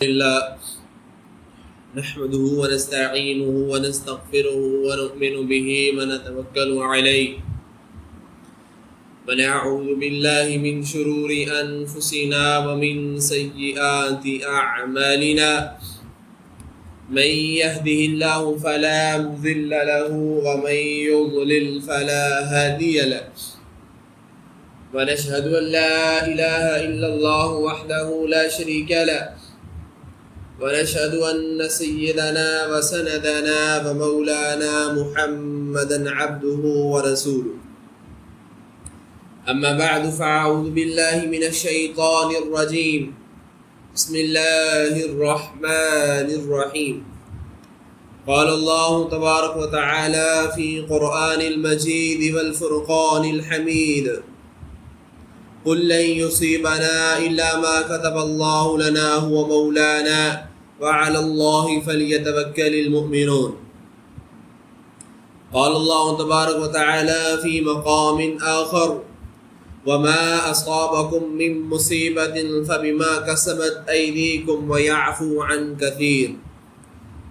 الله نحمده ونستعينه ونستغفره ونؤمن به ونتوكل عليه ونعوذ بالله من شرور أنفسنا ومن سيئات أعمالنا من يهده الله فلا مضل له ومن يضلل فلا هادي له ونشهد أن لا إله إلا الله وحده لا شريك له ونشهد أن سيدنا وسندنا ومولانا محمدا عبده ورسوله أما بعد فأعوذ بالله من الشيطان الرجيم بسم الله الرحمن الرحيم قال الله تبارك وتعالى في قرآن المجيد والفرقان الحميد قل لن يصيبنا إلا ما كتب الله لنا هو مولانا وعلى الله فليتوكل المؤمنون قال الله تبارك وتعالى في مقام آخر وما أصابكم من مصيبة فبما كسبت أيديكم ويعفو عن كثير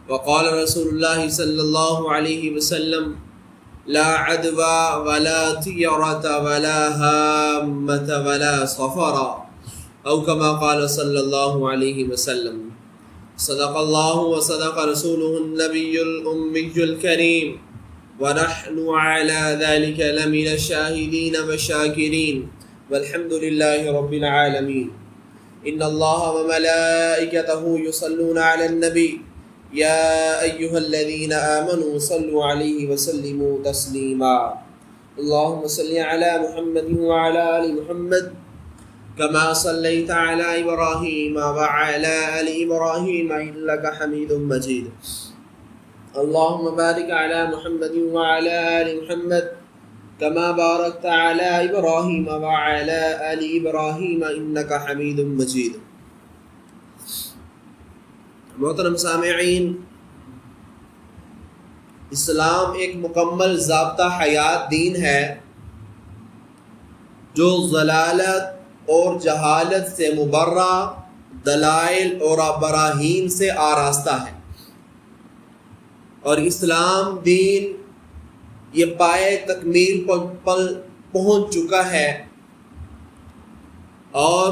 وقال رسول الله صلى الله عليه وسلم لا عدوى ولا طيرة ولا هامة ولا صفرا أو كما قال صلى الله عليه وسلم صدق الله وصدق رسوله النبي الأمي الكريم ونحن على ذلك لمن الشاهدين والشاكرين والحمد لله رب العالمين إن الله وملائكته يصلون على النبي يا أيها الذين آمنوا صلوا عليه وسلموا تسليما اللهم صل على محمد وعلى آل محمد كما صليت على إبراهيم وعلى آل إبراهيم إنك حميد مجيد اللهم بارك على محمد وعلى آل محمد كما باركت على إبراهيم وعلى آل إبراهيم إنك حميد مجيد محترم سامعین، اسلام ایک مکمل ضابطہ حیات دین ہے جو ضلالت اور جہالت سے مبرہ، دلائل اور براہین سے آراستہ ہے، اور اسلام دین یہ پائے تکمیل پر پہنچ چکا ہے اور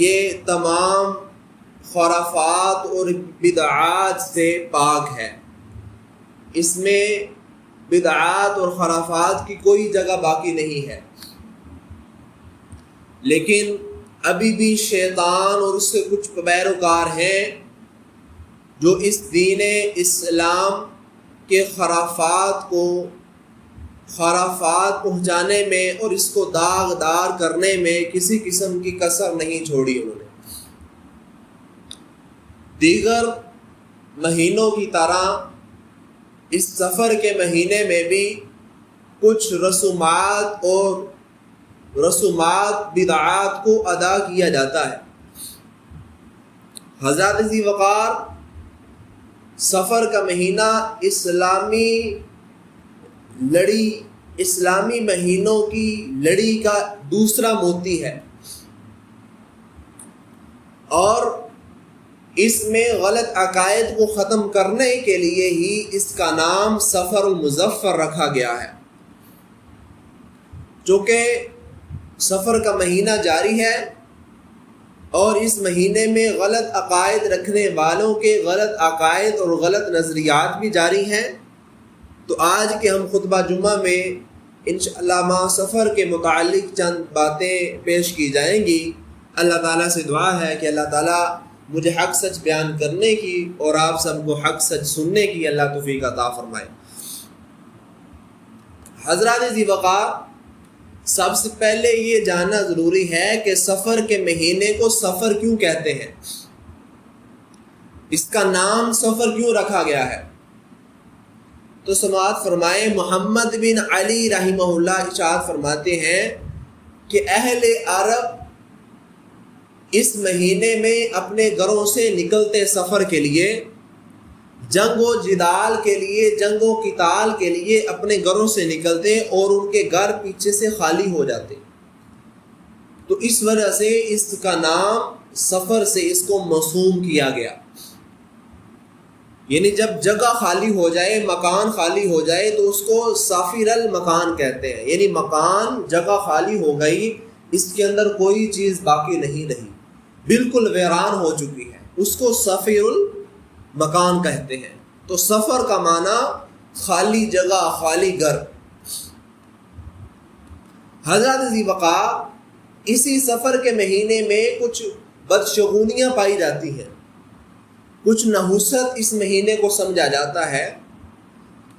یہ تمام خرافات اور بدعات سے پاک ہے۔ اس میں بدعات اور خرافات کی کوئی جگہ باقی نہیں ہے، لیکن ابھی بھی شیطان اور اس کے کچھ پیروکار ہیں جو اس دین اسلام کے خرافات پہنچانے میں اور اس کو داغدار کرنے میں کسی قسم کی کسر نہیں چھوڑی۔ انہوں نے دیگر مہینوں کی طرح اس سفر کے مہینے میں بھی کچھ رسومات بدعات کو ادا کیا جاتا ہے۔ حضرت ذی وقار سفر کا مہینہ اسلامی مہینوں کی لڑی کا دوسرا موتی ہے، اور اس میں غلط عقائد کو ختم کرنے کے لیے ہی اس کا نام سفر المظفر رکھا گیا ہے۔ چونکہ سفر کا مہینہ جاری ہے اور اس مہینے میں غلط عقائد رکھنے والوں کے غلط عقائد اور غلط نظریات بھی جاری ہیں، تو آج کے ہم خطبہ جمعہ میں انشاءاللہ ماہ سفر کے متعلق چند باتیں پیش کی جائیں گی۔ اللہ تعالیٰ سے دعا ہے کہ اللہ تعالیٰ مجھے حق سچ بیان کرنے کی اور آپ سب کو حق سچ سننے کی اللہ توفیق عطا فرمائے۔ حضرات ذی وقار، سب سے پہلے یہ جاننا ضروری ہے کہ سفر کے مہینے کو سفر کیوں کہتے ہیں، اس کا نام سفر کیوں رکھا گیا ہے؟ تو سماعت فرمائے، محمد بن علی رحمہ اللہ ارشاد فرماتے ہیں کہ اہل عرب اس مہینے میں اپنے گھروں سے نکلتے سفر کے لیے، جنگ و جدال کے لیے، جنگ و قتال کے لیے اپنے گھروں سے نکلتے اور ان کے گھر پیچھے سے خالی ہو جاتے۔ تو اس وجہ سے اس کا نام سفر سے اس کو موسوم کیا گیا، یعنی جب جگہ خالی ہو جائے، مکان خالی ہو جائے تو اس کو سافر المکان کہتے ہیں، یعنی مکان جگہ خالی ہو گئی، اس کے اندر کوئی چیز باقی نہیں رہی، بالکل ویران ہو چکی ہے، اس کو سافر المکان کہتے ہیں۔ تو سفر کا معنی خالی جگہ، خالی گھر۔ حضرت ذی وقار اسی سفر کے مہینے میں کچھ بدشگونیاں پائی جاتی ہیں، کچھ نحوست اس مہینے کو سمجھا جاتا ہے،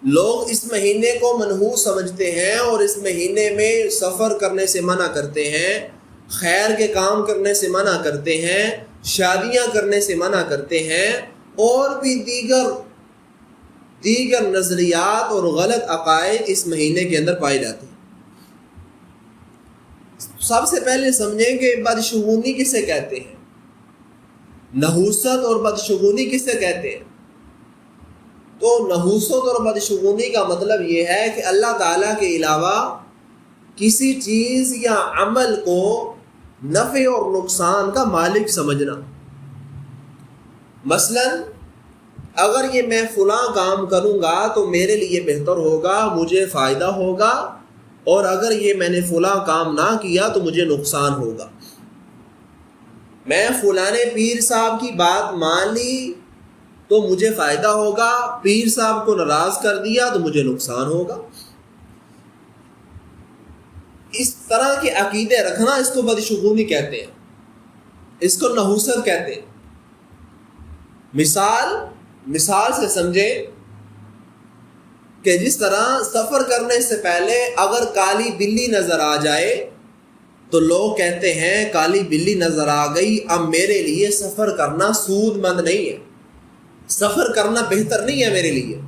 لوگ اس مہینے کو منحوس سمجھتے ہیں اور اس مہینے میں سفر کرنے سے منع کرتے ہیں، خیر کے کام کرنے سے منع کرتے ہیں، شادیاں کرنے سے منع کرتے ہیں، اور بھی دیگر نظریات اور غلط عقائد اس مہینے کے اندر پائے جاتے ہیں۔ سب سے پہلے سمجھیں کہ بدشگونی کسے کہتے ہیں، نحوست اور بدشگونی کسے کہتے ہیں؟ تو نحوست اور بدشگونی کا مطلب یہ ہے کہ اللہ تعالیٰ کے علاوہ کسی چیز یا عمل کو نفع اور نقصان کا مالک سمجھنا۔ مثلا اگر یہ میں فلاں کام کروں گا تو میرے لیے بہتر ہوگا، مجھے فائدہ ہوگا، اور اگر یہ میں نے فلاں کام نہ کیا تو مجھے نقصان ہوگا۔ میں فلانے پیر صاحب کی بات مان لی تو مجھے فائدہ ہوگا، پیر صاحب کو ناراض کر دیا تو مجھے نقصان ہوگا۔ اس طرح کے عقیدے رکھنا، اس کو بدشگونی کہتے ہیں، اس کو نحوست کہتے ہیں۔ مثال سے سمجھیں کہ جس طرح سفر کرنے سے پہلے اگر کالی بلی نظر آ جائے تو لوگ کہتے ہیں کالی بلی نظر آ گئی، اب میرے لیے سفر کرنا سود مند نہیں ہے، سفر کرنا بہتر نہیں ہے میرے لیے،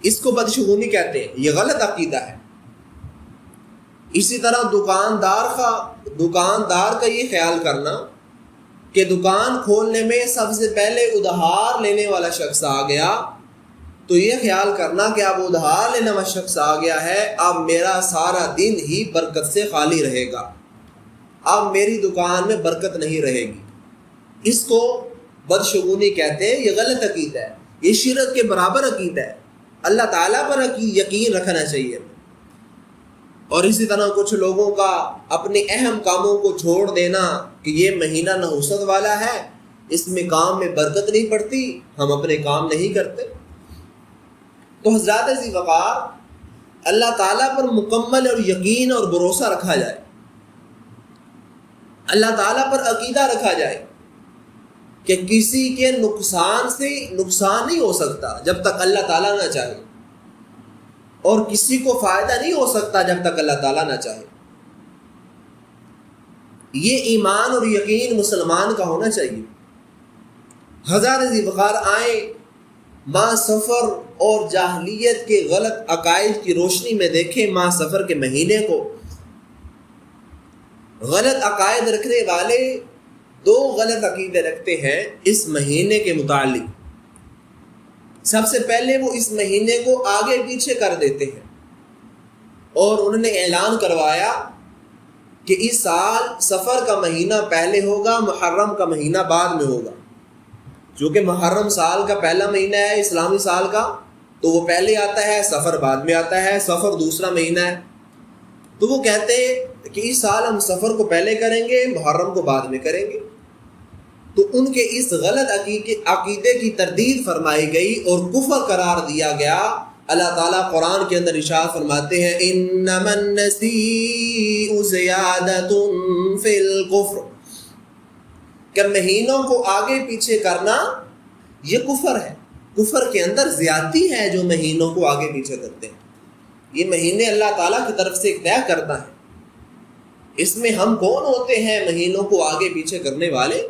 اس کو بدشگونی کہتے ہیں، یہ غلط عقیدہ ہے۔ اسی طرح دکاندار کا یہ خیال کرنا کہ دکان کھولنے میں سب سے پہلے ادھار لینے والا شخص آ گیا، تو یہ خیال کرنا کہ اب ادھار لینے والا شخص آ گیا ہے، اب میرا سارا دن ہی برکت سے خالی رہے گا، اب میری دکان میں برکت نہیں رہے گی، اس کو بدشگونی کہتے ہیں۔ یہ غلط عقیدہ ہے، یہ شرک کے برابر عقیدہ ہے۔ اللہ تعالیٰ پر یقین رکھنا چاہیے۔ اور اسی طرح کچھ لوگوں کا اپنے اہم کاموں کو چھوڑ دینا کہ یہ مہینہ نحوست والا ہے، اس میں کام میں برکت نہیں پڑتی، ہم اپنے کام نہیں کرتے۔ تو حضرات ذی وقار اللہ تعالیٰ پر مکمل اور یقین اور بھروسہ رکھا جائے، اللہ تعالیٰ پر عقیدہ رکھا جائے کہ کسی کے نقصان سے نقصان نہیں ہو سکتا جب تک اللہ تعالیٰ نہ چاہے، اور کسی کو فائدہ نہیں ہو سکتا جب تک اللہ تعالیٰ نہ چاہے۔ یہ ایمان اور یقین مسلمان کا ہونا چاہیے۔ حضرات ذی وقار آئیں ماہ سفر اور جاہلیت کے غلط عقائد کی روشنی میں دیکھیں ماہ سفر کے مہینے کو۔ غلط عقائد رکھنے والے دو غلط عقیدے رکھتے ہیں اس مہینے کے متعلق۔ سب سے پہلے وہ اس مہینے کو آگے پیچھے کر دیتے ہیں، اور انہوں نے اعلان کروایا کہ اس سال سفر کا مہینہ پہلے ہوگا، محرم کا مہینہ بعد میں ہوگا۔ چونکہ محرم سال کا پہلا مہینہ ہے اسلامی سال کا، تو وہ پہلے آتا ہے، سفر بعد میں آتا ہے، سفر دوسرا مہینہ ہے۔ تو وہ کہتے ہیں کہ اس سال ہم سفر کو پہلے کریں گے، محرم کو بعد میں کریں گے۔ تو ان کے اس غلط عقیدے کی تردید فرمائی گئی اور کفر قرار دیا گیا۔ اللہ تعالیٰ قرآن کے اندر ارشاد فرماتے ہیں انما النسیء زیادۃ فی الکفر، کہ مہینوں کو آگے پیچھے کرنا یہ کفر ہے، کفر کے اندر زیادتی ہے جو مہینوں کو آگے پیچھے کرتے ہیں۔ یہ مہینے اللہ تعالیٰ کی طرف سے طے کرتا ہے، اس میں ہم کون ہوتے ہیں مہینوں کو آگے پیچھے کرنے والے؟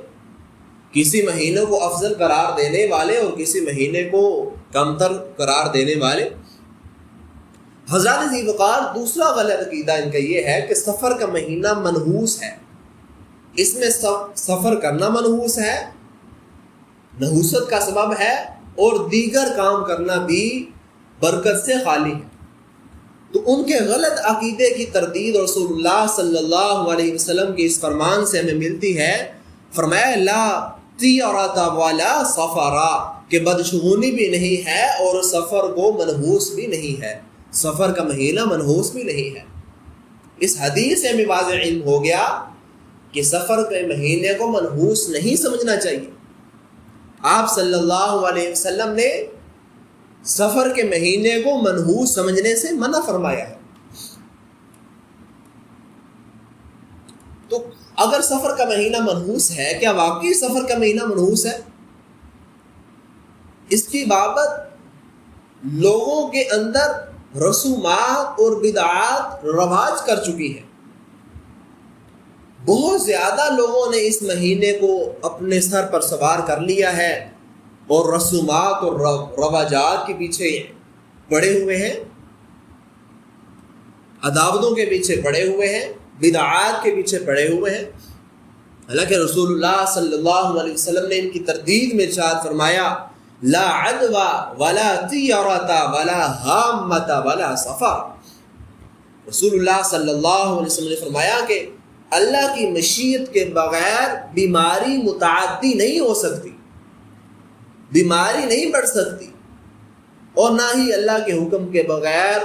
کسی مہینے کو افضل قرار دینے والے اور کسی مہینے کو کمتر قرار دینے والے۔ حضرات ذی وقار دوسرا غلط عقیدہ ان کا یہ ہے کہ سفر کا مہینہ منحوس ہے، اس میں سفر کرنا منحوس ہے، نحوست کا سبب ہے، اور دیگر کام کرنا بھی برکت سے خالی ہے۔ تو ان کے غلط عقیدے کی تردید رسول اللہ صلی اللہ علیہ وسلم کے اس فرمان سے ہمیں ملتی ہے فرمایا لا تیرۃ ولا صفرا کہ بدشگونی بھی نہیں ہے اور سفر کو منحوس بھی نہیں ہے، سفر کا مہینہ منحوس بھی نہیں ہے۔ اس حدیث سے ہمیں واضح علم ہو گیا کہ سفر کے مہینے کو منحوس نہیں سمجھنا چاہیے۔ آپ صلی اللہ علیہ وسلم نے سفر کے مہینے کو منحوس سمجھنے سے منع فرمایا ہے۔ تو اگر سفر کا مہینہ منحوس ہے، کیا واقعی سفر کا مہینہ منحوس ہے؟ اس کی بابت لوگوں کے اندر رسومات اور بدعات رواج کر چکی ہے۔ بہت زیادہ لوگوں نے اس مہینے کو اپنے سر پر سوار کر لیا ہے اور رسومات اور رواجات کے پیچھے پڑے ہوئے ہیں، عداوتوں کے پیچھے پڑے ہوئے ہیں، بدعات کے پیچھے پڑے ہوئے ہیں۔ حالانکہ رسول اللہ صلی اللہ علیہ وسلم نے ان کی تردید میں ارشاد فرمایا لا عدوى ولا طیرۃ ولا ہامۃ ولا صفر۔ رسول اللہ صلی اللہ علیہ وسلم نے فرمایا کہ اللہ کی مشیت کے بغیر بیماری متعدی نہیں ہو سکتی، بیماری نہیں بڑھ سکتی، اور نہ ہی اللہ کے حکم کے بغیر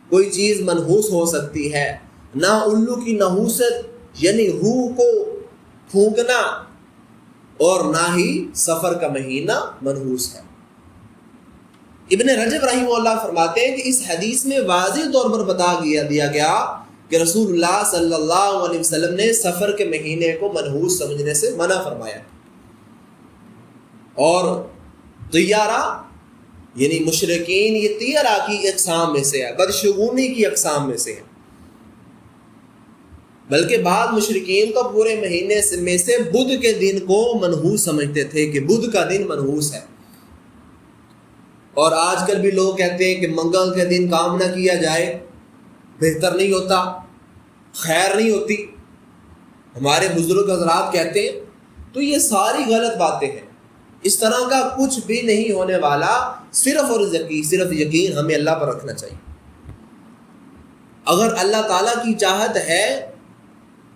کوئی چیز منحوس ہو سکتی ہے، نہ الو کی نحوست یعنی روح کو پھونکنا، اور نہ ہی سفر کا مہینہ منحوس ہے۔ ابن رجب رحمہ اللہ فرماتے ہیں کہ اس حدیث میں واضح طور پر بتا دیا گیا کہ رسول اللہ صلی اللہ علیہ وسلم نے سفر کے مہینے کو منحوس سمجھنے سے منع فرمایا، اور طیارہ یعنی مشرکین یہ طیارہ کی اقسام میں سے ہے، بدشگونی کی اقسام میں سے ہے۔ بلکہ بعض مشرکین تو پورے مہینے میں سے بدھ کے دن کو منحوس سمجھتے تھے کہ بدھ کا دن منحوس ہے، اور آج کل بھی لوگ کہتے ہیں کہ منگل کے دن کام نہ کیا جائے، بہتر نہیں ہوتا، خیر نہیں ہوتی، ہمارے بزرگ حضرات کہتے ہیں۔ تو یہ ساری غلط باتیں ہیں، اس طرح کا کچھ بھی نہیں ہونے والا، صرف اور صرف یقین ہمیں اللہ پر رکھنا چاہیے۔ اگر اللہ تعالیٰ کی چاہت ہے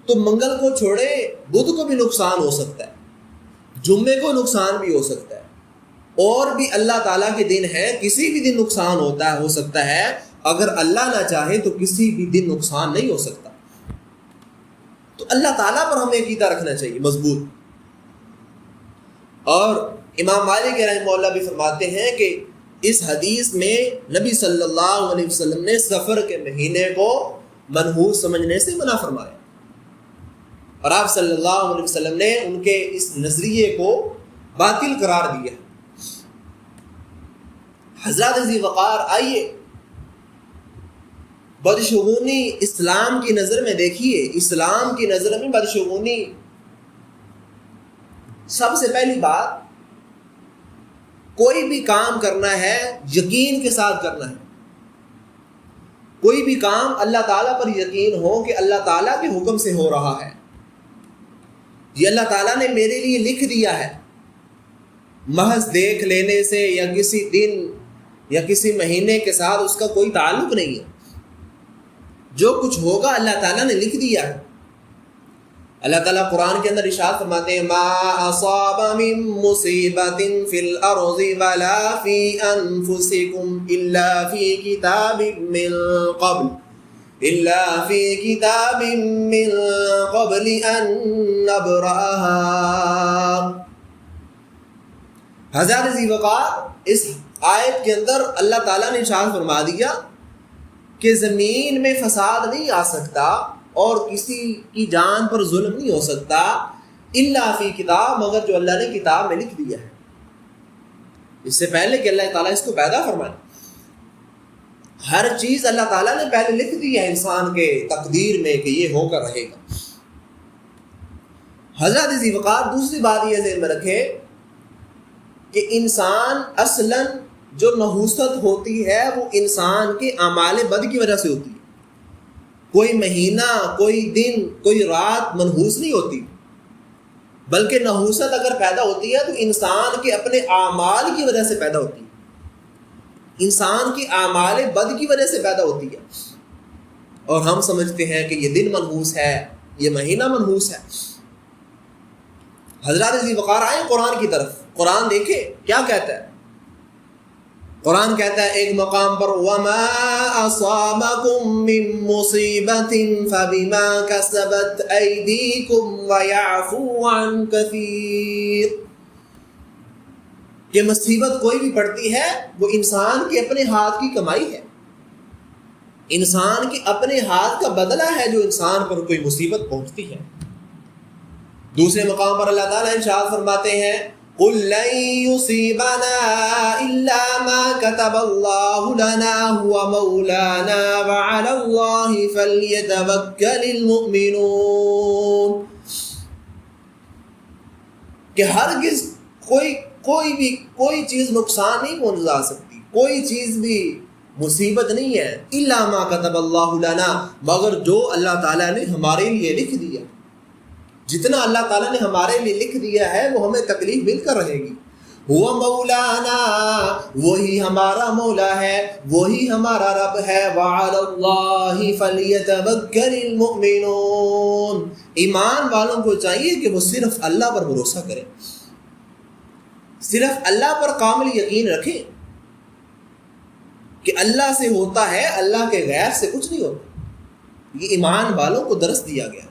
تو منگل کو چھوڑے بدھ کو بھی نقصان ہو سکتا ہے، جمعے کو نقصان بھی ہو سکتا ہے، اور بھی اللہ تعالیٰ کے دن ہیں، کسی بھی دن نقصان ہو سکتا ہے۔ اگر اللہ نہ چاہے تو کسی بھی دن نقصان نہیں ہو سکتا۔ تو اللہ تعالیٰ پر ہمیں عقیدہ رکھنا چاہیے مضبوط۔ اور امام مالک رحمہ اللہ بھی فرماتے ہیں کہ اس حدیث میں نبی صلی اللہ علیہ وسلم نے سفر کے مہینے کو منحوس سمجھنے سے منع فرمایا، اور آپ صلی اللہ علیہ وسلم نے ان کے اس نظریے کو باطل قرار دیا۔ حضرات ذی وقار، آئیے بدشگونی اسلام کی نظر میں دیکھیے، اسلام کی نظر میں بدشگونی، سب سے پہلی بات کوئی بھی کام کرنا ہے یقین کے ساتھ کرنا ہے۔ کوئی بھی کام اللہ تعالیٰ پر یقین ہو کہ اللہ تعالیٰ کے حکم سے ہو رہا ہے، یہ اللہ تعالیٰ نے میرے لیے لکھ دیا ہے، محض دیکھ لینے سے یا کسی دن یا کسی مہینے کے ساتھ اس کا کوئی تعلق نہیں ہے۔ جو کچھ ہوگا اللہ تعالیٰ نے لکھ دیا ہے۔ اللہ تعالیٰ قرآن کے اندر ارشاد فرماتے ہیں ما اصاب من مصیبت فی الارض ولا فی انفسکم الا فی کتاب من قبل ان نبرأها۔ حضرت ذی وقار، اس آیت کے اندر اللہ تعالیٰ نے ارشاد فرما دیا کہ زمین میں فساد نہیں آ سکتا اور کسی کی جان پر ظلم نہیں ہو سکتا الا فی کتاب، مگر جو اللہ نے کتاب میں لکھ دیا ہے، اس سے پہلے کہ اللہ تعالیٰ اس کو پیدا فرمائے۔ ہر چیز اللہ تعالیٰ نے پہلے لکھ دی ہے انسان کے تقدیر میں کہ یہ ہو کر رہے گا۔ حضرت ذی وقار، دوسری بات یہ ذہن میں رکھے کہ انسان اصلاً جو نحوست ہوتی ہے وہ انسان کے اعمال بد کی وجہ سے ہوتی ہے۔ کوئی مہینہ، کوئی دن، کوئی رات منحوس نہیں ہوتی، بلکہ نحوست اگر پیدا ہوتی ہے تو انسان کے اپنے اعمال کی وجہ سے پیدا ہوتی ہے، انسان کی اعمال بد کی وجہ سے پیدا ہوتی ہے، اور ہم سمجھتے ہیں کہ یہ دن منحوس ہے، یہ مہینہ منحوس ہے۔ حضرات ذی وقار آئیں قرآن کی طرف، قرآن دیکھیں کیا کہتا ہے۔ قرآن کہتا ہے ایک مقام پر وَمَا أَصَابَكُم مِّن مُّصِيبَةٍ فَبِمَا كَسَبَتْ أَيْدِيكُمْ وَيَعْفُو عَن كَثِيرٍ، کہ مصیبت کوئی بھی پڑتی ہے وہ انسان کے اپنے ہاتھ کی کمائی ہے، انسان کے اپنے ہاتھ کا بدلہ ہے جو انسان پر کوئی مصیبت پہنچتی ہے۔ دوسرے مقام پر اللہ تعالیٰ ارشاد فرماتے ہیں قُل لَن يُصِيبَنَا إِلَّا مَا كَتَبَ اللَّهُ لَنَا هُوَ مَوْلَانَا وَعَلَى اللَّهِ فَلْيَتَوَكَّلِ الْمُؤْمِنُونَ، کہ ہرگز کوئی چیز نقصان نہیں پہنچا سکتی، کوئی چیز بھی مصیبت نہیں ہے الا ما كتب اللہ لنا، مگر جو اللہ تعالیٰ نے ہمارے لیے لکھ دیا، جتنا اللہ تعالیٰ نے ہمارے لیے لکھ دیا ہے وہ ہمیں تکلیف مل کر رہے گی۔ وہ مولانا، وہی ہمارا مولا ہے، وہی ہمارا رب ہے۔ وعلی اللہ فلیتوکل المؤمنون، ایمان والوں کو چاہیے کہ وہ صرف اللہ پر بھروسہ کریں، صرف اللہ پر کامل یقین رکھیں کہ اللہ سے ہوتا ہے، اللہ کے غیر سے کچھ نہیں ہوتا۔ یہ ایمان والوں کو درس دیا گیا۔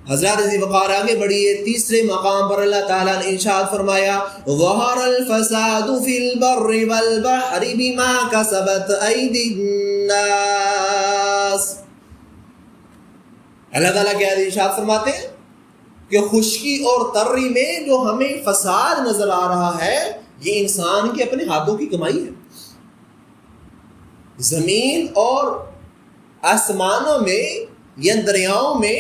حضرات ذی وقار آگے بڑھیے، تیسرے مقام پر اللہ تعالیٰ نے ارشاد فرمایا ظہر الفساد فی البر والبحر بما کسبت ایدی الناس، اللہ تعالیٰ کیا ارشاد فرماتے ہیں کہ خشکی اور تری میں جو ہمیں فساد نظر آ رہا ہے یہ انسان کے اپنے ہاتھوں کی کمائی ہے۔ زمین اور آسمانوں میں یا دریاؤں میں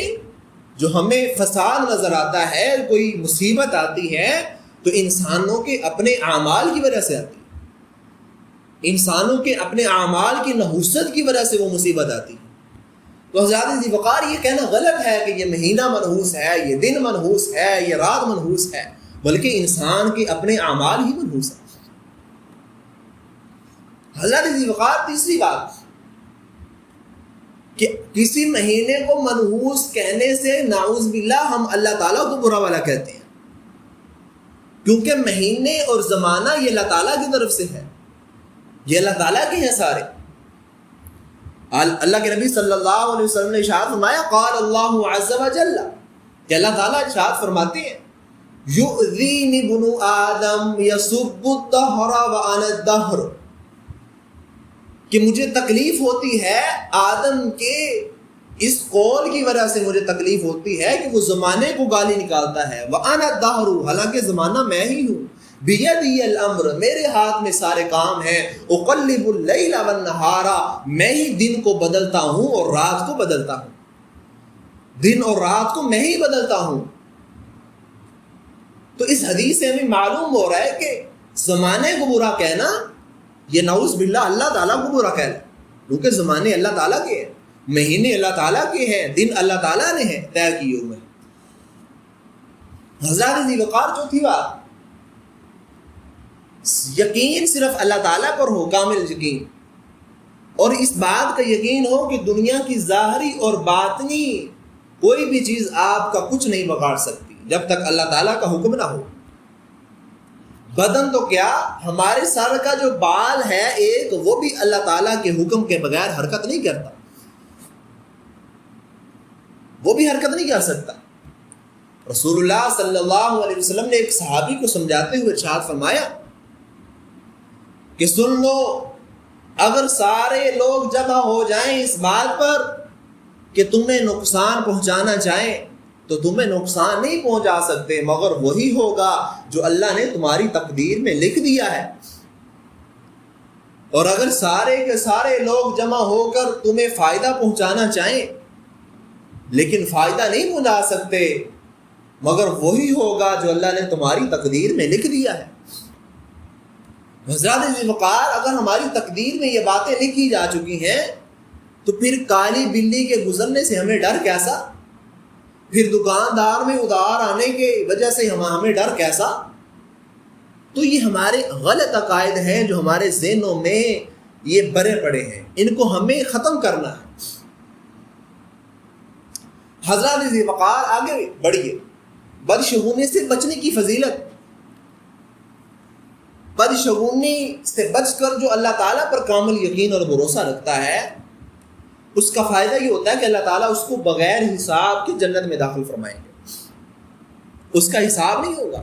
جو ہمیں فساد نظر آتا ہے، کوئی مصیبت آتی ہے تو انسانوں کے اپنے اعمال کی وجہ سے آتی ہے، انسانوں کے اپنے اعمال کی نحوست کی وجہ سے وہ مصیبت آتی ہے۔ تو حضرات ذی وقار یہ کہنا غلط ہے کہ یہ مہینہ منحوس ہے، یہ دن منحوس ہے، یہ رات منحوس ہے، بلکہ انسان کے اپنے اعمال ہی منحوس ہے۔ حضرات ذی وقار تیسری بات کہ کسی مہینے کو منحوس کہنے سے نعوذ باللہ ہم اللہ تعالیٰ کو برا والا کہتے ہیں، کیونکہ مہینے اور زمانہ یہ اللہ تعالیٰ کی طرف سے ہے، یہ اللہ تعالیٰ کے ہیں سارے۔ اللہ کے نبی صلی اللہ علیہ وسلم نے ارشاد فرمایا قال اللہ عز وجل، کہ اللہ تعالیٰ ارشاد فرماتے ہیں یؤذینی ابن آدم یسب الدہر وانا الدہر، کہ مجھے تکلیف ہوتی ہے آدم کے اس قول کی وجہ سے، مجھے تکلیف ہوتی ہے کہ وہ زمانے کو گالی نکالتا ہے، وَأَنَا الدَّهْرُ، حالانکہ زمانہ میں ہی ہوں، بِيَدِيَ الْأَمْرُ، میرے ہاتھ میں سارے کام ہیں، أُقَلِّبُ اللَّيْلَ وَالنَّهَارَ، میں ہی دن کو بدلتا ہوں اور رات کو بدلتا ہوں، دن اور رات کو میں ہی بدلتا ہوں۔ تو اس حدیث سے ہمیں معلوم ہو رہا ہے کہ زمانے کو برا کہنا یہ نعوذ باللہ اللہ تعالیٰ کو برا کہنا، کیونکہ زمانے اللہ تعالیٰ کے ہیں، مہینے اللہ تعالیٰ کے ہیں، دن اللہ تعالیٰ نے ہیں طے کیے ہوئے۔ حضرات ذی وقار جو تھی بات، یقین صرف اللہ تعالیٰ پر ہو، کامل یقین، اور اس بات کا یقین ہو کہ دنیا کی ظاہری اور باطنی کوئی بھی چیز آپ کا کچھ نہیں بگاڑ سکتی جب تک اللہ تعالیٰ کا حکم نہ ہو۔ بدن تو کیا، ہمارے سر کا جو بال ہے ایک، وہ بھی اللہ تعالیٰ کے حکم کے بغیر حرکت نہیں کرتا، وہ بھی حرکت نہیں کر سکتا۔ رسول اللہ صلی اللہ علیہ وسلم نے ایک صحابی کو سمجھاتے ہوئے ارشاد فرمایا کہ سن لو، اگر سارے لوگ جمع ہو جائیں اس بات پر کہ تمہیں نقصان پہنچانا چاہیں تو تمہیں نقصان نہیں پہنچا سکتے، مگر وہی ہوگا جو اللہ نے تمہاری تقدیر میں لکھ دیا ہے۔ اور اگر سارے کے سارے لوگ جمع ہو کر تمہیں فائدہ پہنچانا چاہیں لیکن فائدہ نہیں پہنچا سکتے، مگر وہی ہوگا جو اللہ نے تمہاری تقدیر میں لکھ دیا ہے۔ حضرات ذی وقار، اگر ہماری تقدیر میں یہ باتیں لکھی جا چکی ہیں تو پھر کالی بلی کے گزرنے سے ہمیں ڈر کیسا؟ پھر دکاندار میں ادھار آنے کی وجہ سے ہمیں ڈر کیسا؟ تو یہ ہمارے غلط عقائد ہیں جو ہمارے ذہنوں میں یہ بھرے پڑے ہیں، ان کو ہمیں ختم کرنا ہے۔ حضرات ذی وقار آگے بڑھیے، بدشگونی سے بچنے کی فضیلت. بدشگونی سے بچ کر جو اللہ تعالیٰ پر کامل یقین اور بھروسہ رکھتا ہے اس کا فائدہ یہ ہوتا ہے کہ اللہ تعالیٰ اس کو بغیر حساب کے جنت میں داخل فرمائیں گے. اس کا حساب نہیں ہوگا.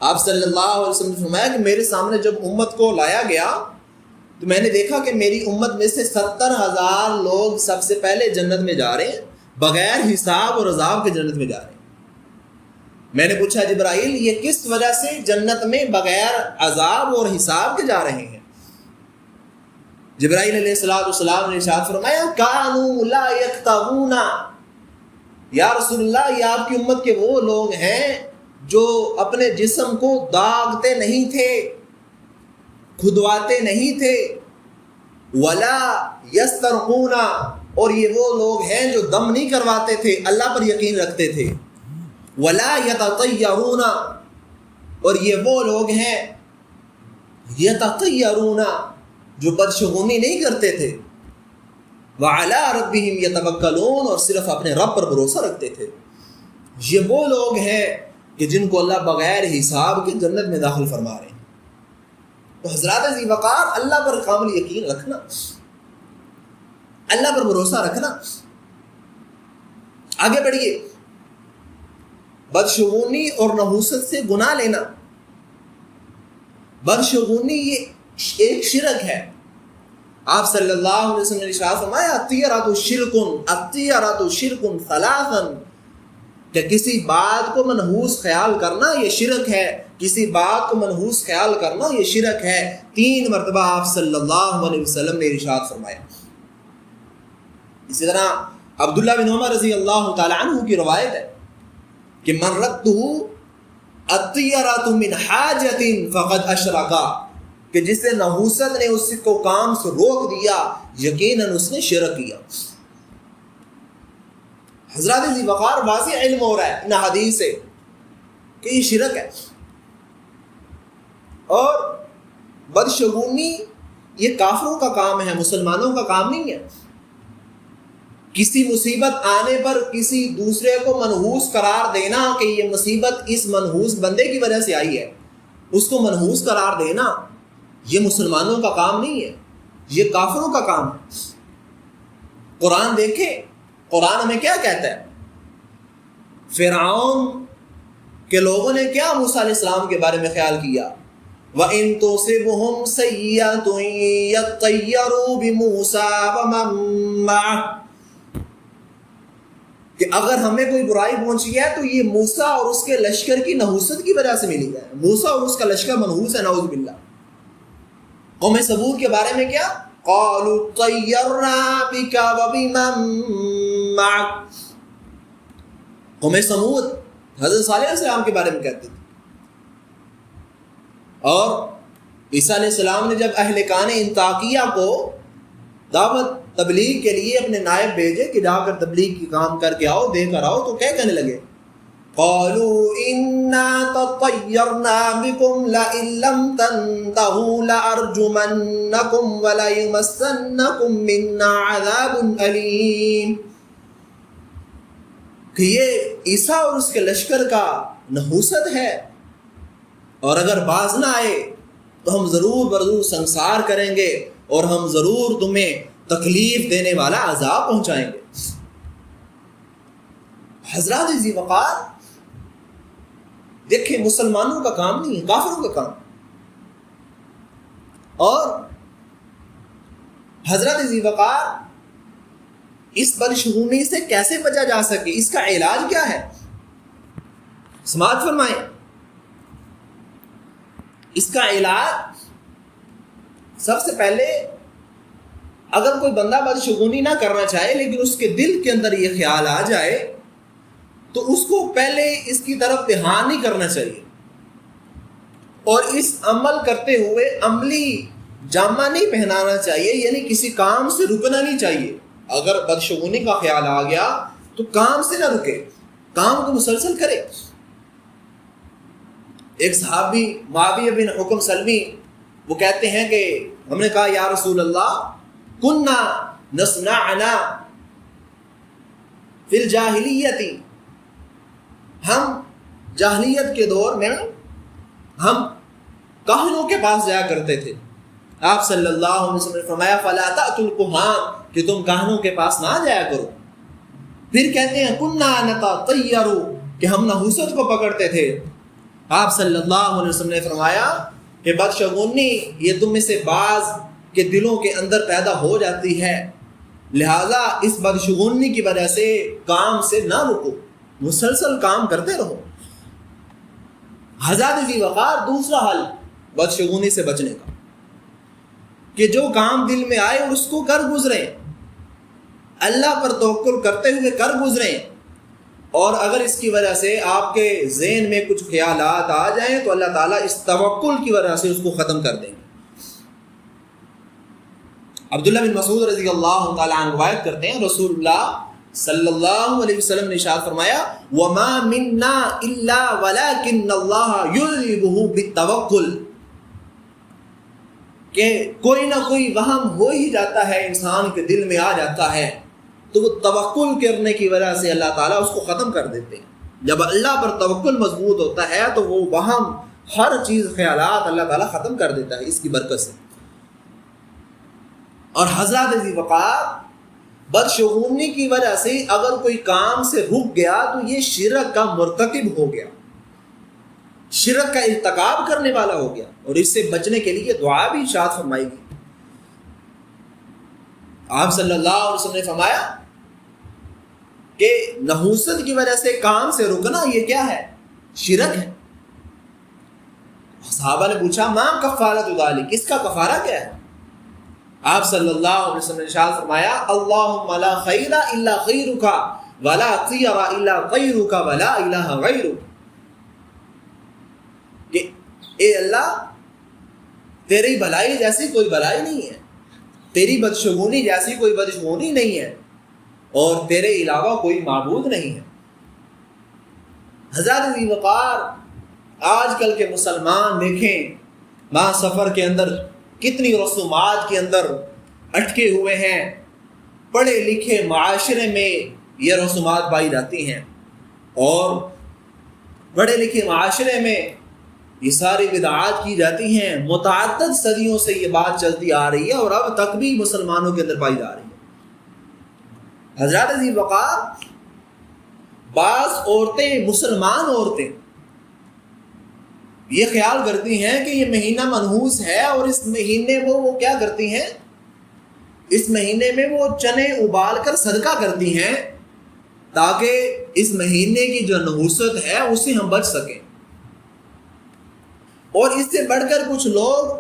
آپ صلی اللہ علیہ وسلم نے فرمایا کہ میرے سامنے جب امت کو لایا گیا تو میں نے دیکھا کہ میری امت میں سے 70,000 لوگ سب سے پہلے جنت میں جا رہے ہیں, بغیر حساب اور عذاب کے جنت میں جا رہے ہیں. میں نے پوچھا جبرائیل یہ کس وجہ سے جنت میں بغیر عذاب اور حساب کے جا رہے ہیں؟ جبرائیل علیہ السلام نے ارشاد فرمایا کانوا لا یکتوون, یا رسول اللہ یہ آپ کی امت کے وہ لوگ ہیں جو اپنے جسم کو داغتے نہیں تھے, کھدواتے نہیں تھے, ولا یسترقون, اور یہ وہ لوگ ہیں جو دم نہیں کرواتے تھے, اللہ پر یقین رکھتے تھے, ولا یتطیرون, اور یہ وہ لوگ ہیں یتطیرون جو بدشگونی نہیں کرتے تھے, وعلی ربہم یتوکلون, اور صرف اپنے رب پر بھروسہ رکھتے تھے. یہ وہ لوگ ہیں کہ جن کو اللہ بغیر حساب کے جنت میں داخل فرما رہے ہیں. تو حضرات ذی وقار, اللہ پر کامل یقین رکھنا, اللہ پر بھروسہ رکھنا. آگے بڑھیے. بدشگونی اور نحوست سے گناہ لینا. بدشگونی یہ ایک شرک ہے. آپ صلی اللہ علیہ وسلم نے ارشاد فرمایا الطیرۃ شرک ثلاثا, کہ کسی بات کو منحوس خیال کرنا یہ شرک ہے, کسی بات کو منحوس خیال کرنا یہ شرک ہے. 3 مرتبہ آپ صلی اللہ علیہ وسلم نے ارشاد فرمایا. اسی طرح عبداللہ بن عمر رضی اللہ تعالی عنہ کی روایت ہے کہ من رتہ الطیرۃ من حاجۃ فقد اشرک, کہ جسے نحوست نے اس کو کام سے روک دیا یقیناً اس نے شرک کیا. حضرات ذی وقار واضح علم ہو رہا ہے ان حدیث سے کہ یہ شرک ہے. اور بدشگونی یہ کافروں کا کام ہے, مسلمانوں کا کام نہیں ہے. کسی مصیبت آنے پر کسی دوسرے کو منحوس قرار دینا کہ یہ مصیبت اس منحوس بندے کی وجہ سے آئی ہے, اس کو منحوس قرار دینا یہ مسلمانوں کا کام نہیں ہے, یہ کافروں کا کام ہے. قرآن دیکھیں, قرآن ہمیں کیا کہتا ہے؟ فرعون کے لوگوں نے کیا موسیٰ علیہ السلام کے بارے میں خیال کیا؟ وَإِن تُصِبْهُمْ سَيِّئَةٌ يَطَّيَّرُوا بِمُوسَىٰ وَمَن مَّعَهُ, کہ اگر ہمیں کوئی برائی پہنچی ہے تو یہ موسیٰ اور اس کے لشکر کی نحوست کی وجہ سے ملی ہے. موسیٰ اور اس کا لشکر منحوس ہے, نعوذ باللہ. قوم ثمود کے بارے میں کیا؟ قالوا طیرنا بک وبمن معک. قوم ثمود حضرت صالح علیہ السلام کے بارے میں کہتے تھے. اور عیسیٰ علیہ السلام نے جب اہل کان انطاکیہ کو دعوت تبلیغ کے لیے اپنے نائب بھیجے کہ جا کر تبلیغ کی کام کر کے آؤ, دے کر آؤ, تو کیا کہنے لگے؟ قالوا انا تطیرنا بکم لئن لم تنتہوا لارجمنکم وليمسنکم منا عذاب علیم. کہ یہ عیسیٰ اور اس کے لشکر کا نحوست ہے, اور اگر باز نہ آئے تو ہم ضرور برضور سنسار کریں گے اور ہم ضرور تمہیں تکلیف دینے والا عذاب پہنچائیں گے. حضرات ذی وقار دیکھیں, مسلمانوں کا کام نہیں ہے, کافروں کا کام. اور حضرات ذی وقار اس بدشگونی سے کیسے بچا جا سکے, اس کا علاج کیا ہے؟ سماعت فرمائیں. اس کا علاج سب سے پہلے, اگر کوئی بندہ بدشگونی نہ کرنا چاہے لیکن اس کے دل کے اندر یہ خیال آ جائے تو اس کو پہلے اس کی طرف دھیان نہیں کرنا چاہیے, اور اس عمل کرتے ہوئے عملی جامہ نہیں پہنانا چاہیے, یعنی کسی کام سے رکنا نہیں چاہیے. اگر بدشگونی کا خیال آ گیا تو کام سے نہ رکے, کام کو مسلسل کرے. ایک صحابی معاویہ بن حکم سلمی وہ کہتے ہیں کہ ہم نے کہا یا رسول اللہ کننا نصنعنا فی الجاہلیت, ہم جاہلیت کے دور میں ہم کاہنوں کے پاس جایا کرتے تھے. آپ صلی اللہ علیہ وسلم نے فرمایا فَلَا تَأْتُوا الْكُهَانَ کہ تم کاہنوں کے پاس نہ جایا کرو. پھر کہتے ہیں كُنَّا نَتَطَيَّرُ کہ ہم نحوست کو پکڑتے تھے. آپ صلی اللہ علیہ وسلم نے فرمایا کہ بدشگونی یہ تم میں سے بعض کے دلوں کے اندر پیدا ہو جاتی ہے، لہذا اس بدشگونی کی وجہ سے کام سے نہ رکو، مسلسل کام کرتے رہو. حضرت ذی وقار دوسرا حل بدشگونی سے بچنے کا کہ جو کام دل میں آئے اس کو کر گزریں، اللہ پر توکل کرتے ہوئے کر گزریں، اور اگر اس کی وجہ سے آپ کے ذہن میں کچھ خیالات آ جائیں تو اللہ تعالیٰ اس توکل کی وجہ سے اس کو ختم کر دیں گے. عبداللہ بن مسعود رضی اللہ تعالیٰ عنہ روایت کرتے ہیں رسول اللہ صلی اللہ علیہ وسلم نے ارشاد فرمایا وَمَا مِنَّا إِلَّا وَلَكِنَّ اللَّهَ يُذْهِبُهُ بِالتَّوَكُّلِ کہ کوئی نہ کوئی وہم ہو ہی جاتا ہے، انسان کے دل میں آ جاتا ہے، تو وہ توکل کرنے کی وجہ سے اللہ تعالیٰ اس کو ختم کر دیتے ہیں. جب اللہ پر توکل مضبوط ہوتا ہے تو وہ وہم ہر چیز خیالات اللہ تعالیٰ ختم کر دیتا ہے اس کی برکت سے. اور حضرت ذی وقار بدشگونی کی وجہ سے اگر کوئی کام سے رک گیا تو یہ شرک کا مرتکب ہو گیا، شرک کا ارتکاب کرنے والا ہو گیا، اور اس سے بچنے کے لیے دعا بھی ارشاد فرمائی گئی. آپ صلی اللہ علیہ وسلم نے فرمایا کہ نحوست کی وجہ سے کام سے رکنا یہ کیا ہے؟ شرک ہے. صحابہ نے پوچھا ما کفارۃ ذالک، اس کا کفارہ کیا ہے؟ آپ صلی اللہ علیہ وسلم نے ارشاد فرمایا اللہم لا خیر الا خیرک ولا طیر الا طیرک ولا الہ غیرک کہ اے اللہ تیری بھلائی جیسی کوئی بھلائی نہیں ہے، تیری بدشگونی جیسی کوئی بدشگونی نہیں ہے، اور تیرے علاوہ کوئی معبود نہیں ہے. حضرت ذی وقار آج کل کے مسلمان دیکھیں ماہ سفر کے اندر کتنی رسومات کے اندر اٹکے ہوئے ہیں، پڑھے لکھے معاشرے میں یہ رسومات پائی جاتی ہیں، اور پڑھے لکھے معاشرے میں یہ ساری بدعات کی جاتی ہیں. متعدد صدیوں سے یہ بات چلتی آ رہی ہے اور اب تک بھی مسلمانوں کے اندر پائی جا رہی ہے. حضرت ذی وقار بعض عورتیں، مسلمان عورتیں یہ خیال کرتی ہیں کہ یہ مہینہ منحوس ہے اور اس مہینے وہ کیا کرتی ہیں، اس مہینے میں وہ چنے ابال کر صدقہ کرتی ہیں تاکہ اس مہینے کی جو نحوست ہے اس سے ہم بچ سکیں. اور اس سے بڑھ کر کچھ لوگ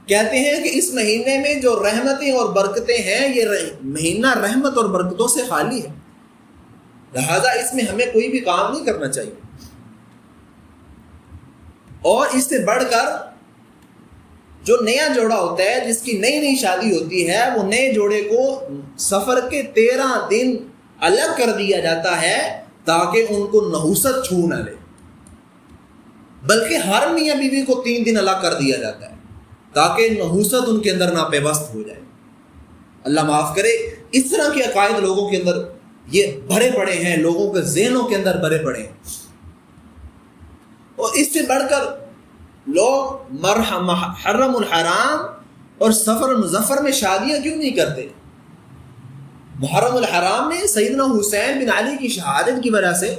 کہتے ہیں کہ اس مہینے میں جو رحمتیں اور برکتیں ہیں یہ مہینہ رحمت اور برکتوں سے خالی ہے، لہذا اس میں ہمیں کوئی بھی کام نہیں کرنا چاہیے. اور اس سے بڑھ کر جو نیا جوڑا ہوتا ہے، جس کی نئی شادی ہوتی ہے، وہ نئے جوڑے کو سفر کے 13 دن الگ کر دیا جاتا ہے تاکہ ان کو نحوست چھو نہ لے، بلکہ ہر میاں بیوی کو 3 دن الگ کر دیا جاتا ہے تاکہ نحوست ان کے اندر ناپیوست ہو جائے. اللہ معاف کرے، اس طرح کے عقائد لوگوں کے اندر یہ بھرے پڑے ہیں، لوگوں کے ذہنوں کے اندر بھرے پڑے ہیں. اور اس سے بڑھ کر لوگ محرم الحرام اور سفر المظفر میں شادیاں کیوں نہیں کرتے؟ محرم الحرام میں سیدنا حسین بن علی کی شہادت کی وجہ سے،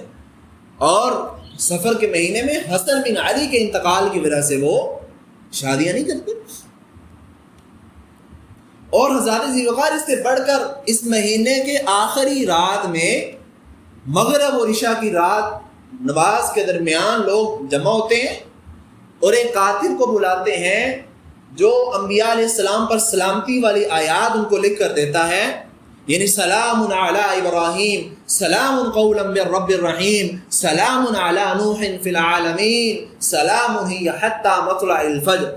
اور سفر کے مہینے میں حسن بن علی کے انتقال کی وجہ سے وہ شادیاں نہیں کرتے. اور حضرت ذی وقار اس سے بڑھ کر اس مہینے کے آخری رات میں مغرب اور عشاء کی رات نماز کے درمیان لوگ جمع ہوتے ہیں اور ایک کاتب کو بلاتے ہیں جو انبیاء علیہ السلام پر سلامتی والی آیات ان کو لکھ کر دیتا ہے، یعنی سلام علی ابراہیم، سلام قولا من رب الرحیم، سلام علی نوح فی العالمین، سلام ہی حتی مطلع الفجر.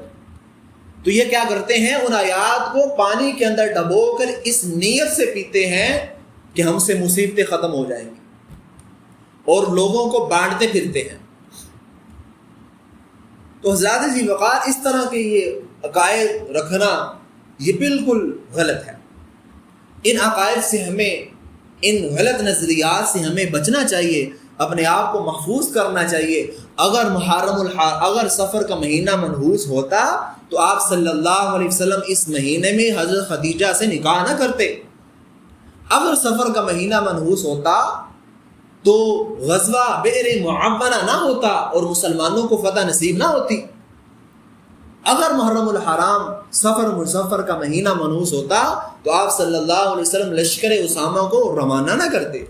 تو یہ کیا کرتے ہیں، ان آیات کو پانی کے اندر ڈبو کر اس نیت سے پیتے ہیں کہ ہم سے مصیبتیں ختم ہو جائیں گی، اور لوگوں کو بانٹتے پھرتے ہیں. تو حضرت ذی وقار اس طرح کے یہ عقائد رکھنا یہ بالکل غلط ہے. ان عقائد سے ہمیں، ان غلط نظریات سے ہمیں بچنا چاہیے، اپنے آپ کو محفوظ کرنا چاہیے. اگر سفر کا مہینہ منحوس ہوتا تو آپ صلی اللہ علیہ وسلم اس مہینے میں حضرت خدیجہ سے نکاح نہ کرتے. اگر سفر کا مہینہ منحوس ہوتا تو غزوہ بئر معونہ نہ ہوتا اور مسلمانوں کو فتح نصیب نہ ہوتی. اگر محرم الحرام سفر کا مہینہ منحوس ہوتا تو آپ صلی اللہ علیہ وسلم لشکر اسامہ کو روانہ نہ کرتے.